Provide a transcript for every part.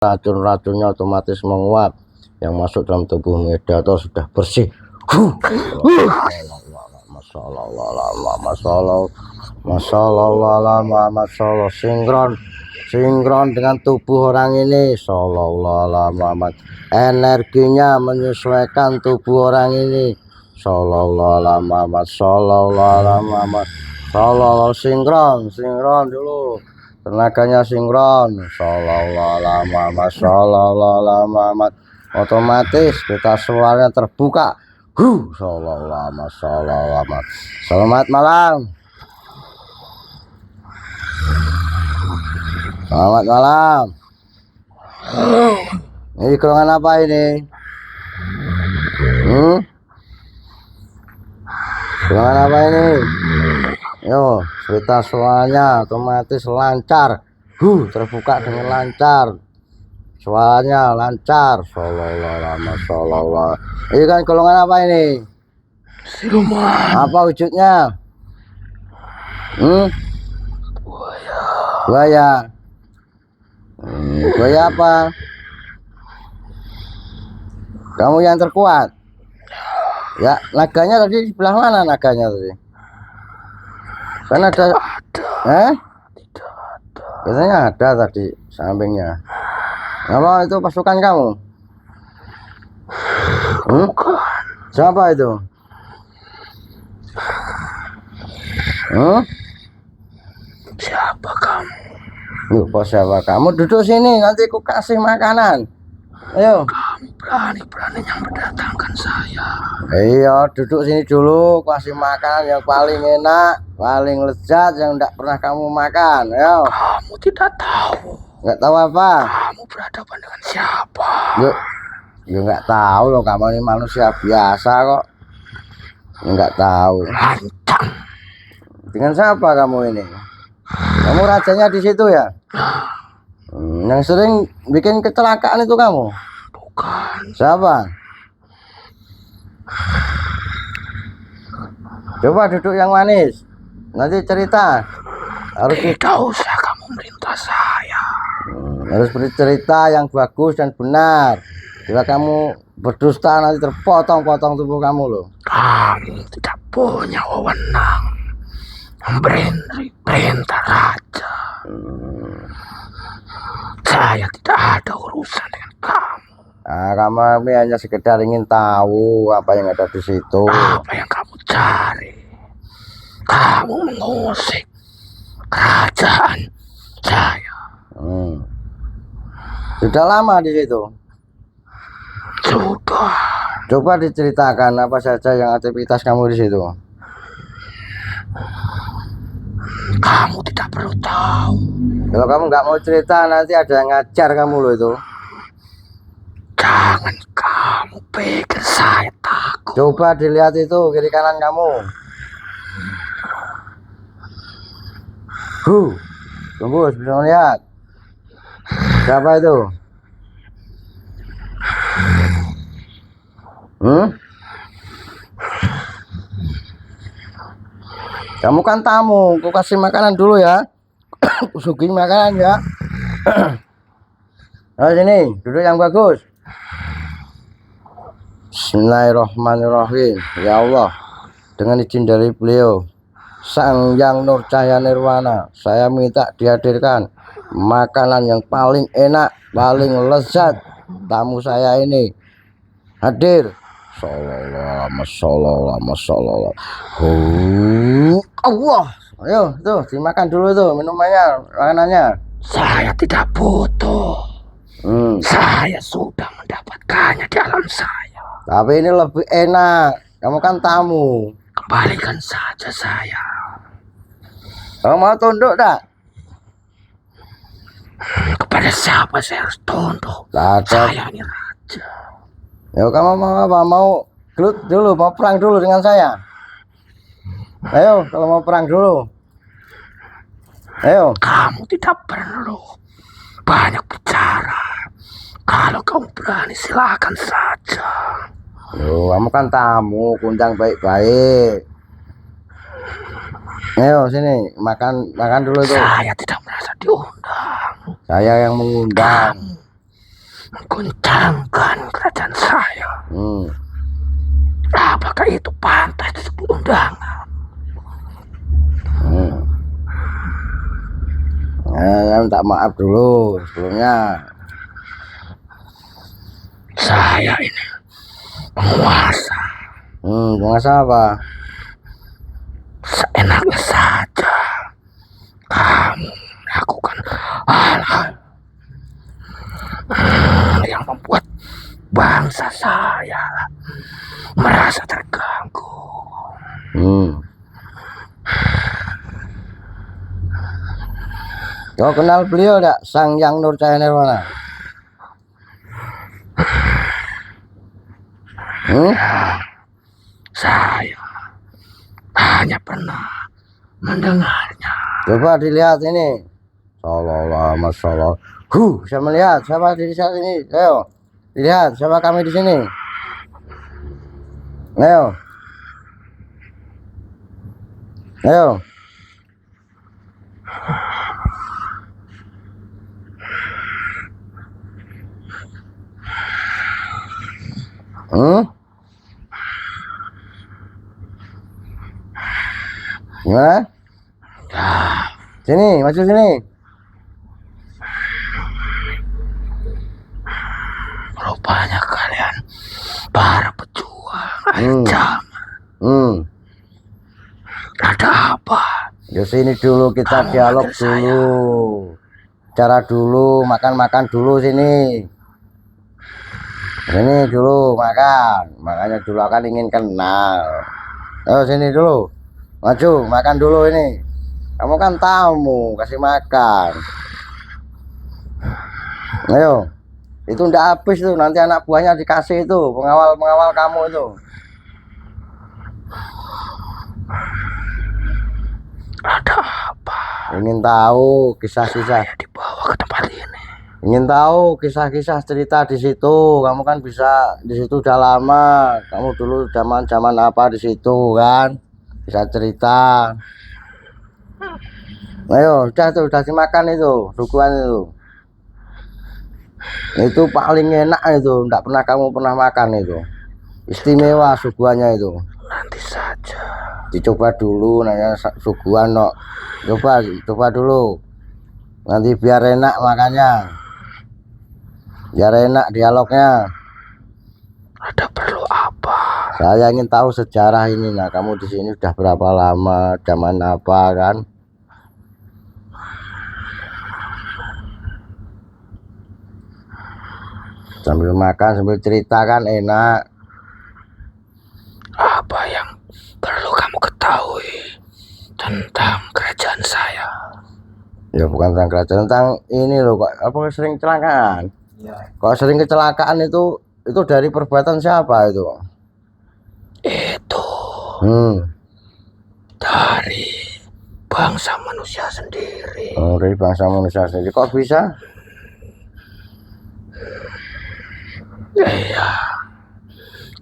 racun-racunnya otomatis menguap yang masuk dalam tubuh Medator sudah bersih. Masyaallah, sinkron dengan tubuh orang ini. Sallallahu Muhammad, energinya menyesuaikan tubuh orang ini. Sallallahu Muhammad, sallallahu Muhammad, sallallahu, sinkron dulu. Tenaganya sinkron. Sallallahu Muhammad, sallallahu Muhammad. Otomatis kita suaranya terbuka. Sallallahu Muhammad. Selamat malam. Selamat malam. Ini golongan apa ini? Golongan apa ini? Yo, cerita suaranya otomatis lancar. Terbuka dengan lancar. Suaranya lancar. Sallallahu. Ini kan golongan apa ini? Siluman. Apa wujudnya? Buaya. Buaya apa? Kamu yang terkuat? Ya, naganya tadi sebelah mana naganya tadi? Kan ada. Tidak ada. Biasanya ada tadi sampingnya. Apa itu pasukan kamu? Bukan. Siapa itu? Siapa kamu? Lupa siapa kamu? Duduk sini, nanti aku kasih makanan. Ayo. Kamu berani-beraninya mendatangkan saya. Iya, duduk sini dulu, kasih makanan yang paling enak, paling lezat yang tidak pernah kamu makan. Ayo. Kamu tidak tahu. Nggak tahu apa? Kamu berhadapan dengan siapa? Yuk, nggak tahu loh, kamu ini manusia biasa kok. Nggak tahu. Lancang. Dengan siapa kamu ini? Kamu rajanya di situ ya? Yang sering bikin kecelakaan itu kamu? Bukan. Siapa? Coba duduk yang manis. Nanti cerita. Tidak usah kamu merintah saya. Harus bercerita yang bagus dan benar. Bila kamu berdusta nanti terpotong-potong tubuh kamu loh. Kamu tidak punya wewenang memberi perintah raja. Saya tidak ada urusan dengan kamu. Nah, kamu hanya sekedar ingin tahu apa yang ada di situ. Apa yang kamu cari? Kamu mengusik kerajaan saya. Sudah lama di situ? Sudah. Coba diceritakan apa saja yang aktivitas kamu di situ. Kamu tidak perlu tahu. Kalau kamu nggak mau cerita nanti ada yang ngajar kamu loh itu. Jangan kamu pikir saya takut. Coba dilihat itu kiri kanan kamu. Tunggu bisa melihat. Siapa itu? Kamu kan tamu, aku kasih makanan dulu ya. Suguhin makanan ya. Nah sini, duduk yang bagus. Bismillahirrahmanirrahim. Ya Allah, dengan izin dari beliau Sang Yang Nur Cahaya Nirwana, saya minta dihadirkan makanan yang paling enak, paling lezat. Tamu saya ini hadir. Sallallahu. Allah. Ayo tuh dimakan dulu tuh minumannya, makanannya. Saya tidak butuh. Saya sudah mendapatkannya di alam saya. Tapi ini lebih enak. Kamu kan tamu. Kembalikan saja saya. Kamu mau tunduk tak? Kepada siapa saya harus tunduk? Saya ini raja. Ya kamu mau apa? Mau gelut dulu, mau perang dulu dengan saya? Ayo, kalau mau perang dulu. Ayo. Kamu tidak perlu banyak bicara. Kalau kamu berani silakan saja. Loh, kamu kan tamu, kundang baik-baik. Ayo sini, makan dulu tuh. Saya tidak merasa diundang. Saya yang mengundang. mengguncangkan kerajaan saya. Apakah itu pantas disebut undangan? Saya minta maaf dulu sebelumnya. Saya ini penguasa. Penguasa apa? Seenaknya saja kamu melakukan hal-hal yang membuat bangsa saya merasa terganggu. Kau kenal beliau tidak? Sang Hyang Nurcahya Nirwana. Saya hanya pernah mendengarnya. Coba dilihat ini. Sallallahu alaihi wasallam. Saya melihat siapa di sini. Ayo, dilihat siapa kami di sini. Ayo. Ayo. Gimana? Sini, maju sini. Rupanya kalian para pejuang zaman. Ada apa? Di sini dulu kita dialog dulu. Cara dulu, makan dulu sini. Ini dulu makan, makanya dulu akan ingin kenal. Ayo sini dulu, maju makan dulu ini. Kamu kan tamu, kasih makan. Ayo, itu ndak habis tuh, nanti anak buahnya dikasih itu, pengawal kamu itu. Ada apa? Ingin tahu kisah-kisah. Saya dibawa ke tempat ini. Ingin tahu kisah-kisah cerita di situ. Kamu kan bisa di situ udah lama. Kamu dulu zaman apa di situ kan? Bisa cerita. Ayo, udah tuh, udah dimakan itu, suguhan itu. Itu paling enak itu, enggak pernah kamu pernah makan itu. Istimewa suguhannya itu. Nanti saja. Dicoba dulu nanya suguhan no. Coba dulu. Nanti biar enak makannya. Biar enak dialognya. Ada perlu apa? Saya ingin tahu sejarah ini. Nah, kamu di sini sudah berapa lama, zaman apa kan? Sambil makan, sambil cerita kan enak. Apa yang perlu kamu ketahui tentang kerajaan saya? Ya bukan tentang kerajaan, tentang ini loh, kok apa sering kecelakaan? Kalau sering kecelakaan itu dari perbuatan siapa itu? Itu dari bangsa manusia sendiri. Oh, dari bangsa manusia sendiri. Kok bisa? Iya,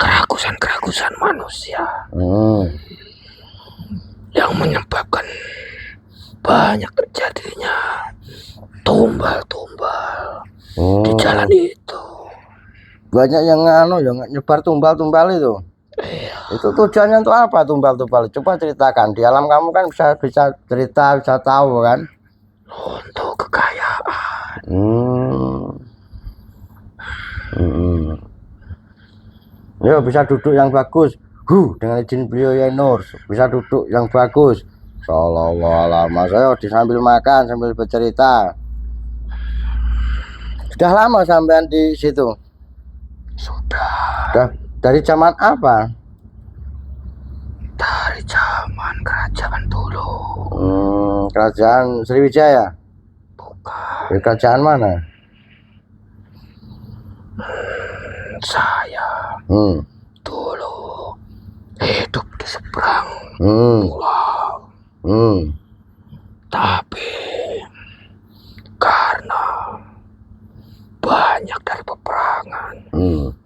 keragusan manusia yang menyebabkan banyak terjadinya tumbal-tumbal di jalan itu. Banyak yang nyebar tumbal-tumbal itu. Iya. Itu tujuannya untuk apa tumbal-tumbal? Coba ceritakan. Di alam kamu kan bisa cerita, bisa tahu kan? Untuk kekayaan. Yo, bisa duduk yang bagus. Dengan izin beliau ya Nur, bisa duduk yang bagus. Sallallahu alaihi wasallam. Saya sambil makan, sambil bercerita. Sudah lama sampean di situ? Sudah dari zaman apa? Dari zaman kerajaan dulu. Kerajaan Sriwijaya? Bukan. Dari kerajaan mana? Saya dulu hidup di seberang pulau. Tapi karena banyak dari peperangan,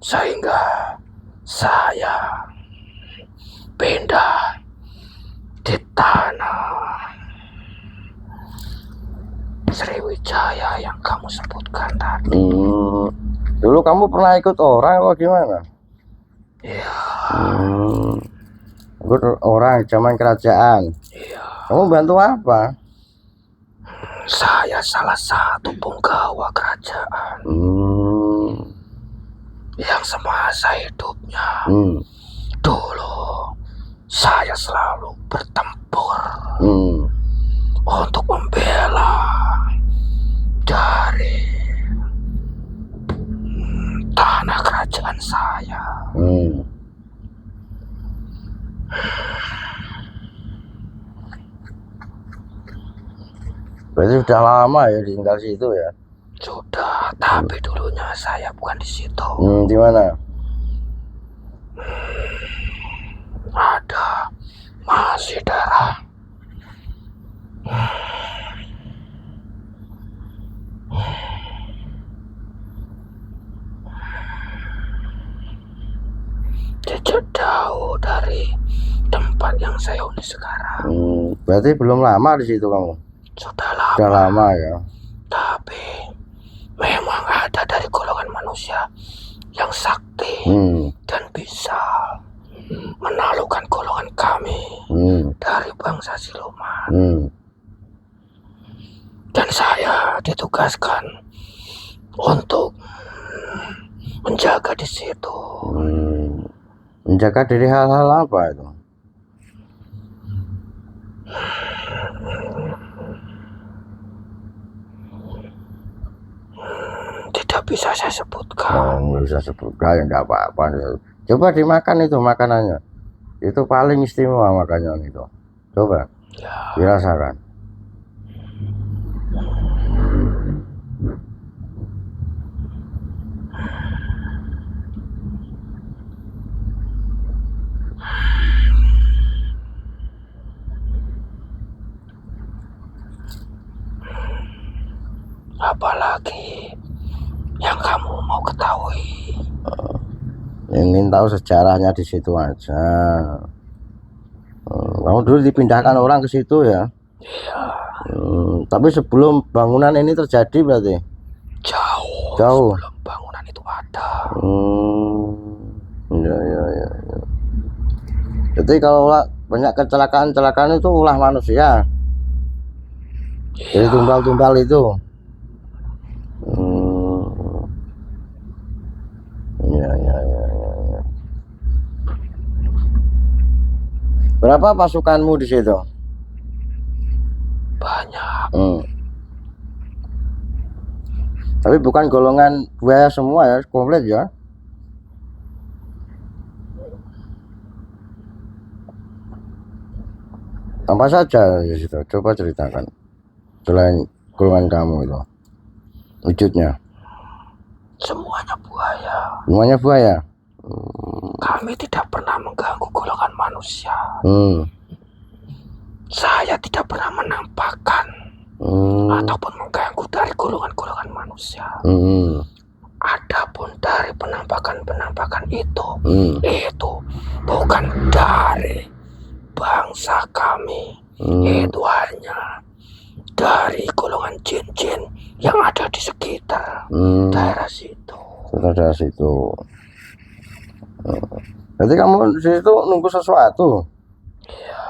sehingga saya pindah di tanah Sriwijaya yang kamu sebutkan tadi. Dulu kamu pernah ikut orang apa gimana? Iya. Ikut orang zaman kerajaan. Iya. Kamu bantu apa? Saya salah satu penggawa kerajaan yang semasa hidupnya dulu saya selalu bertempur untuk membela dari tanah kerajaan saya. Berarti sudah lama ya tinggal situ ya? Sudah, tapi dulunya saya bukan di situ. Di mana? Ada masih darah. Jejak jauh dari tempat yang saya huni sekarang. Berarti belum lama di situ kamu? Sudah lama. Sudah lama ya. Tapi memang ada dari golongan manusia yang sakti dan bisa menaklukkan golongan kami dari bangsa siluman. Dan saya ditugaskan untuk menjaga di situ. Menjaga dari hal-hal apa itu? Tidak bisa saya sebutkan. Nggak bisa sebutkan, enggak apa-apa. Coba dimakan itu makanannya. Itu paling istimewa makannya itu. Coba Ya. dirasakan. Apalagi yang kamu mau ketahui? Ingin tahu sejarahnya di situ aja. Kamu dulu dipindahkan orang ke situ ya? Iya. Tapi sebelum bangunan ini terjadi berarti? Jauh. Jauh. Sebelum bangunan itu ada. Ya. Jadi kalau banyak kecelakaan itu ulah manusia. Jadi tumbal-tumbal itu. Ya. Berapa pasukanmu di situ? Banyak. Tapi bukan golongan buaya semua ya, komplit ya. Apa saja di situ? Coba ceritakan. Selain golongan kamu itu, wujudnya. Semuanya buaya. Semuanya buaya. Kami tidak pernah mengganggu golongan manusia. Saya tidak pernah menampakkan ataupun mengganggu dari golongan-golongan manusia. Adapun dari penampakan itu bukan dari bangsa kami. Itu hanya dari golongan jin-jin yang ada di sekitar daerah situ. Daerah situ. Jadi kamu di situ nunggu sesuatu? Iya.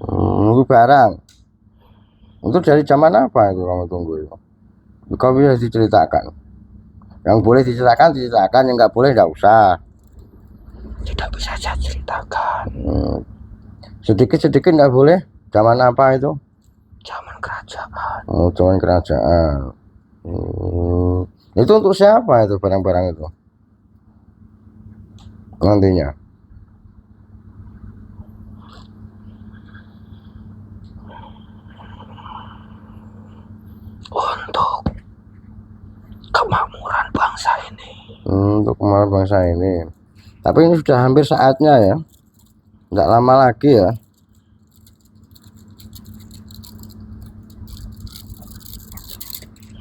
Nunggu barang. Itu dari zaman apa itu kamu tunggu itu? Kau bisa diceritakan. Yang boleh diceritakan, yang nggak boleh nggak usah. Tidak bisa saya ceritakan. Sedikit-sedikit nggak boleh. Zaman apa itu? Zaman kerajaan. Zaman kerajaan. Itu untuk siapa itu barang-barang itu? Nantinya. Untuk kemakmuran bangsa ini. Untuk kemakmuran bangsa ini. Tapi ini sudah hampir saatnya ya. Nggak lama lagi ya.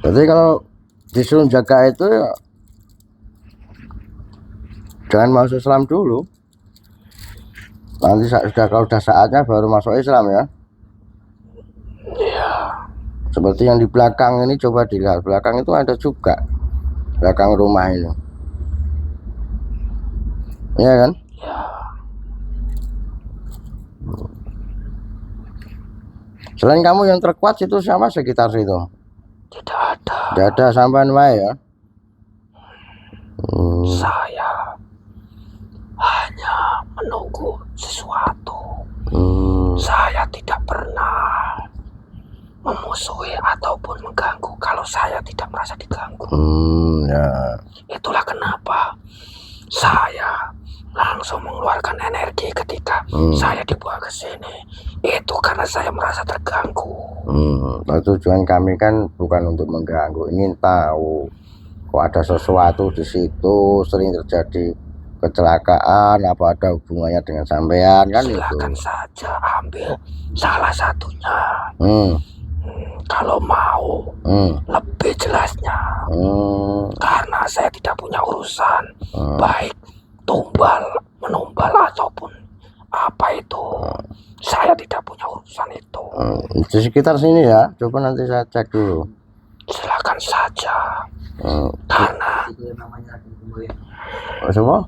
Jadi kalau disuruh jaga itu ya, jangan masuk Islam dulu. Nanti kalau sudah saatnya baru masuk Islam ya. Iya. Seperti yang di belakang ini, coba dilihat. Belakang itu ada juga. Belakang rumah ini. Iya kan? Ya, Selain kamu yang terkuat situ siapa sekitar situ? tidak ada. Tidak ada sampean wae ya. Saya hanya menunggu sesuatu. Saya tidak pernah memusuhi ataupun mengganggu kalau saya tidak merasa diganggu. Ya. Itulah kenapa saya langsung mengeluarkan energi ketika saya dibawa ke sini. Itu karena saya merasa terganggu. Tujuan kami kan bukan untuk mengganggu, ingin tahu kok ada sesuatu di situ, sering terjadi kecelakaan, apa ada hubungannya dengan sampean kan? Silakan itu saja ambil salah satunya. Kalau mau lebih jelasnya, karena saya tidak punya urusan baik tumbal menumbal ataupun apa itu, saya tidak punya urusan itu. Di sekitar sini ya, coba nanti saya cek dulu. Silakan saja. Karena Semua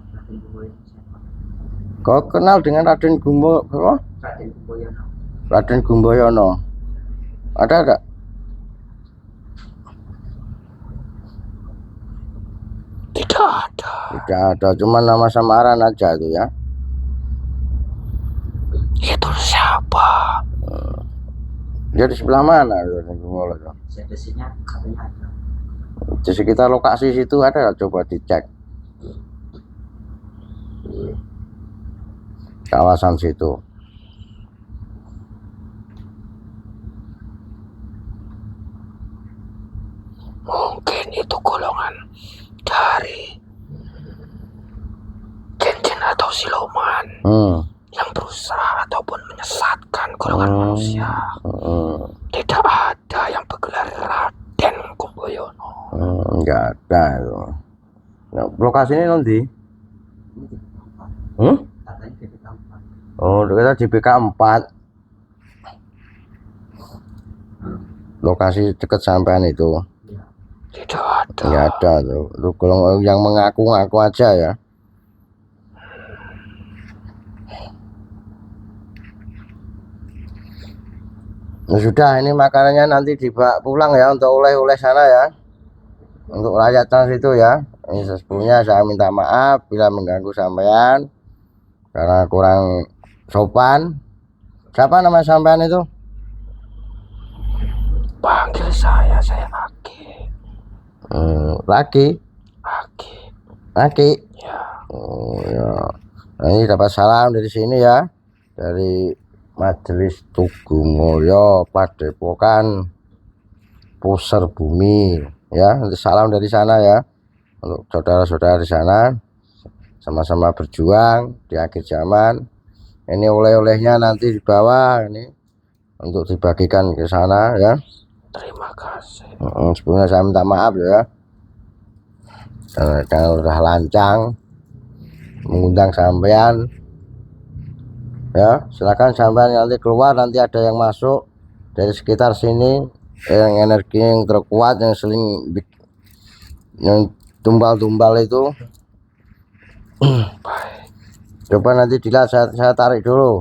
kau kenal dengan Raden Raden Gumboyono? Ada enggak? tidak ada. Tidak ada, cuma nama samaran aja itu ya. Itu siapa? Dia di sebelah mana Raden Gumboyono? Di sekitar lokasi situ ada nggak? Coba dicek kawasan situ. Mungkin itu golongan dari jin atau siluman yang berusaha ataupun menyesatkan golongan manusia. Tidak ada yang bergelar Raden Gumboyono. Enggak ada itu. Nah, lokasi ini nanti? Oh, kita di BK 4. Lokasi dekat sampean itu. Tidak ada. Enggak ada tuh. Itu golongan yang mengaku-ngaku aja ya. Nah, sudah, ini makanannya nanti dibawa pulang ya untuk oleh-oleh sana ya. Untuk rakyatan situ ya. Ini sebelumnya saya minta maaf bila mengganggu sampean karena kurang sopan. Siapa nama sampean itu? Panggil saya Aki. Laki? Aki? Ya. Oh ya. Nah, ini dapat salam dari sini ya. Dari Majelis Tugumulyo Padepokan Puser Bumi ya. Nanti salam dari sana ya. Untuk saudara-saudara di sana, sama-sama berjuang di akhir zaman. Ini oleh-olehnya nanti dibawa ini untuk dibagikan ke sana ya. Terima kasih. Sebelumnya saya minta maaf ya, karena udah lancang mengundang sampean ya. Silakan sampean nanti keluar, nanti ada yang masuk dari sekitar sini yang energi yang terkuat, yang sering yang tumbal-tumbal itu. Coba nanti dilihat, saya tarik dulu.